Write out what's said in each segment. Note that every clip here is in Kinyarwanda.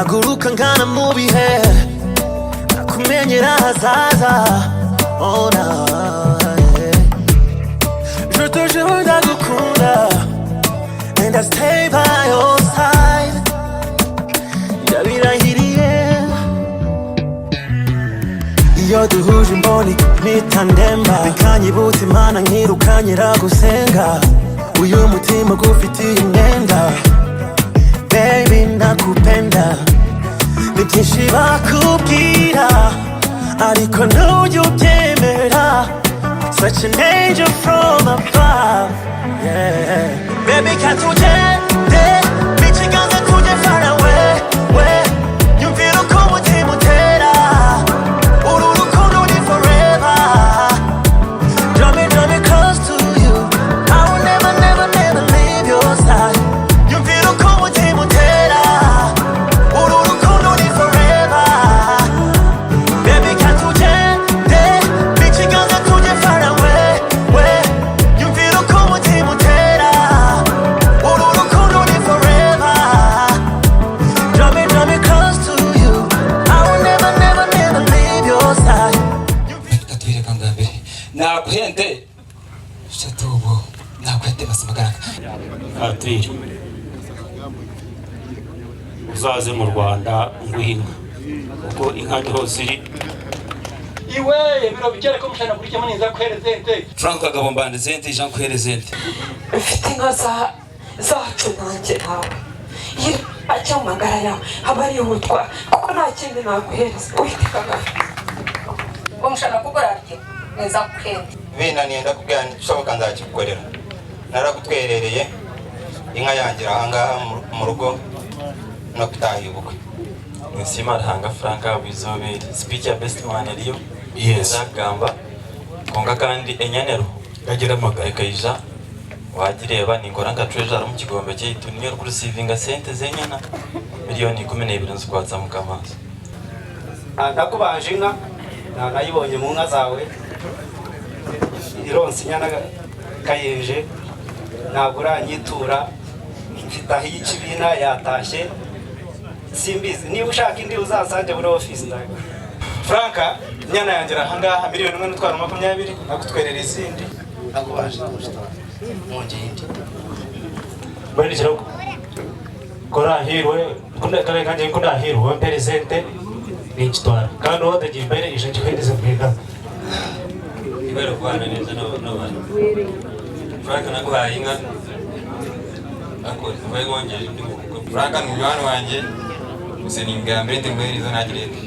naguruka nkana mu bihe nakumenyera hazaza ona je te jure ndagukunda and I stay by your side ndabirahiriye iyo duhuje imboni mpita ndemba bikanyibutsa imana nkirukanyira gusenga uyu mutima gufitiye imyenda baby nakupenda ni byinshi bakubwira ariko ntujya ubyemera such an angel from above yeah. Baby katugende bikiganza tujye far away yumvira uko umutima utera uru rukundo ni forever draw me close to you I will never leave your side yumvira uko umutima utera uru rukundo ni forever baby katugende bikiganza tujye far away yumvira uko umutima utera uru rukundo ni forever draw me close to you I will never leave your side Katwire kangambere nakwende shatubo nakwende masamagara Katwire uzaze mu Rwanda ngwino uko inka niho ziri iwe biro bigere ko mushana kuri cyamani za kwerezente Frank Kagabo Zente Jean Kwerezente ufite inka zacu nanjye nawe iyo acyamagara yawe aba ari umutwa kuko nta kindi naguhereza Uwiteka umushana kukorarye neza kwende binaniye ndakubwira nshoboka nzakigukorera naragutwerereye inka yangira ahangaha mu rugo no kutahiye ubukwe Nsimara hanga Franka Bizobere speaker best man Rio Yes gamba konga kandi enyanero gagira magara kayija wagireba ningoranga treasure mu kigombe cyitu niyo receiving sente zenyana miliyoni 12 nzkwatsa mu kamazi ndakubanje inka nayibonye mu nka zawe ironse inyana kayenje ntabwo uranyitura mfitaho y'ikibina yatashye simbizi niba ushaka indi uzasange muri office ndaga Franka inyana yangira ahangaha miliyoni 1.20 nakutwerera izindi nakubanje mwongeye indi bari cyo kora hirwe kunda kandi kunda hirwe presente ni kitwara kandi wote jimbere ishe cykwendeza bwiga ibero kwana neza no bari Franka naguhaye inka akora baye ngongeje ndi Franka ni mwana wanje useninga mbere ndengwerizo nagireke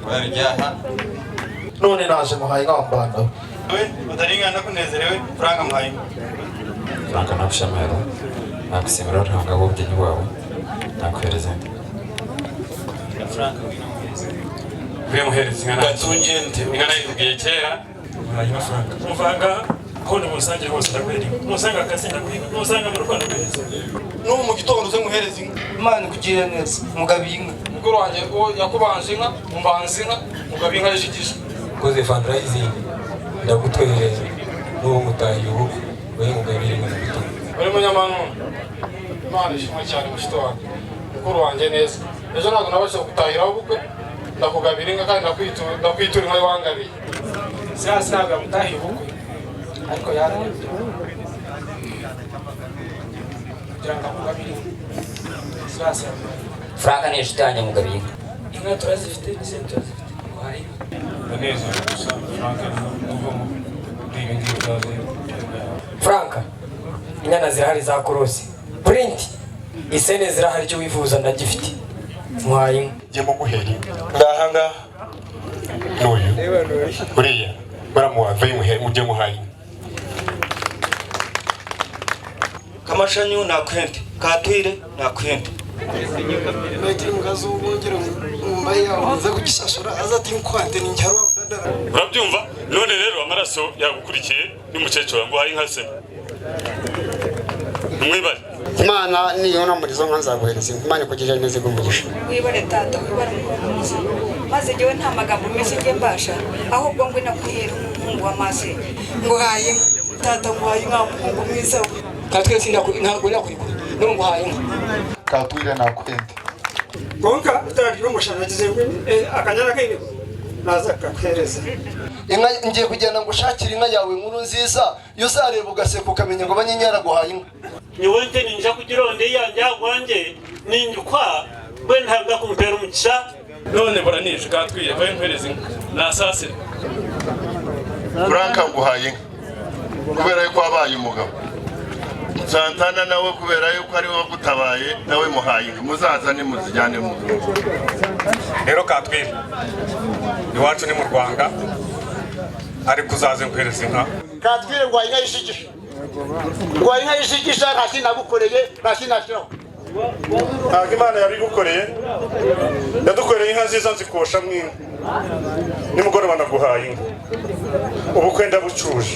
baryaha none naje muhaye nkambanda we utaringa ndakunezerewe Franka muhaye Franka nakushamero nakusimira ruhanga bobye wawe nakwerezente Franka we muhereza ingana gatungente ingana yibwiye kera hanyuma Franka muvanga kone musange hose ndakweri musanga akasinda kuhiga musanga mu Rwanda kwezi no mu gitondo uze muhereza inka Imana kugira neza mugabinga mugoro wanje yakubanje inka umbanze inka mugabinka yishikije koze fundraising ndagutwereza n'uwo mutayi ubu we mugabire mu bito uri munyamano Imana ishimwe cyane mushito wanjye mugoro wanje neza ejo ntabwo nabasha gutahira ubukwe ndakugabira inka kandi ndakwitura inka wangabiye sasa ntabwo mutahiye ubukwe ariko yarangiye cyangwa mugabire sasa Franka ni inshuti yanjye mugabiye inka turazifite n'izindi turazifite muhaye neza gusa Franka n'uvumo n'ibindi byaje Franka inyana zirahari za korosi print isene zirahari cyo wifuza ndagifite muhaye je mu muheri ngahanga n'uyu buriya baramuwava y'umuheri mujye muhaye kamashanyu nakwende katwire nakwende nagira umugazi w'ubongera mbaye yabanza kugishashura azati nkwande ni njaro urabyumva none rero amaraso yagukurikiye n'umukecuru ngo hayi nkase mwibare Imana niyo namurizo nkanzaguhereza Imana kugira neze gumugisha wibare tata wibare umukozi maze jewe nta magambo mese ngiye mbasha ahubwo ngo nakuhera umuhungu w'amazi ngo haye tata ngo haye nka umuhungu mwiza katwe sinda ntabwo nakurikura no ngo haye katwire nakwende konka utagira umushanagize akanyana kayine naza kakwereza inka ngiye kugenda ngo ushakire inka yawe nkuru nziza yo uzareba ugaseka ukamenya ngo banyenyera guhaye inka niwe nte ninja kugironde yanjye agwanje ninjukwa bwe ntabwo kumpera umugisha none buranije katwiye bwe nkwereza inka nasasira Franka guhaye inka kubera yuko wabaye umugabo Santana nawe kubera yuko ari wowe gutabaye nawe muhaye inka muzaza ni muzijyane mu rero katwiye iwacu ni mu Rwanda ari kuzaze nkwereza inka katwire ngo inka yishikisha ngo inka yishikisha nta nagukoreye nta kinashyo ntabwo Imana yabigukoreye yadukoreye inka nziza nzikosha mwinka nimugoroba naguhaye inka ubukwe ndabucuje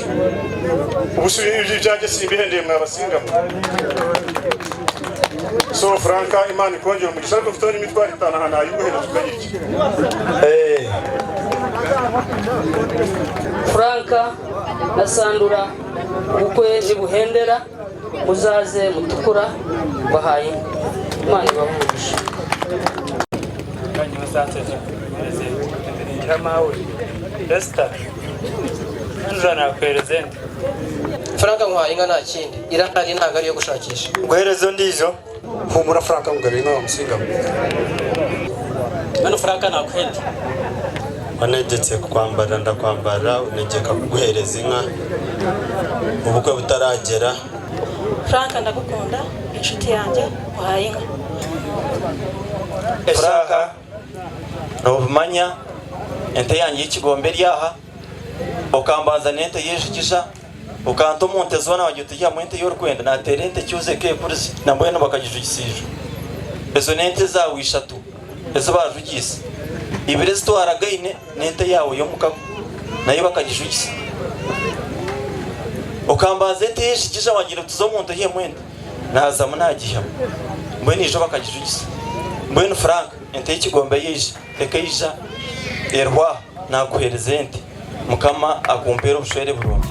ubusubije ibyanjye simbihendeye mwabasingamo so Franka Imana ikongera umugisha ariko mfite n'imitwaro 5 hana ayiguhera tukayirya Franka na Sandura ubukwe nibuhendera muzaze mutukura bahaye Imana ibahumugisha kandi basateje neze ngira mawe Esther nzana kwerezente Franka muhaye inka nta kindi irahari ntago ari yo gushakisha guherezo ndizo humura Franka mugabira inka bamusingamo Mano Franka nakwenda wanegetse kwambara ndakwambara unegeka kuguhereza inka ubukwe butaragera Franka ndagukunda inshuti yanjye muhaye inka Franka nubumanya ente yanjye y'ikigombe ryaha ukambaza nente yeshikisha ukanto monte zona wagitujya mu ente y'urwenda na terente cyuze ke kurisi namboye no bakagishugisije ezo nente zawe 3 ezo bajugise ibire zitwara gaine nente yawe yo mukago nayo bakagishugisa ukambaza ente yeshikisha wagira tuzo monte ye mwende naza munagiha mboye nijo bakagishugisa mboye Franka ente y'ikigombe yije ekayija erwa nakuhereza ente mukama akumpera ubushwere burundu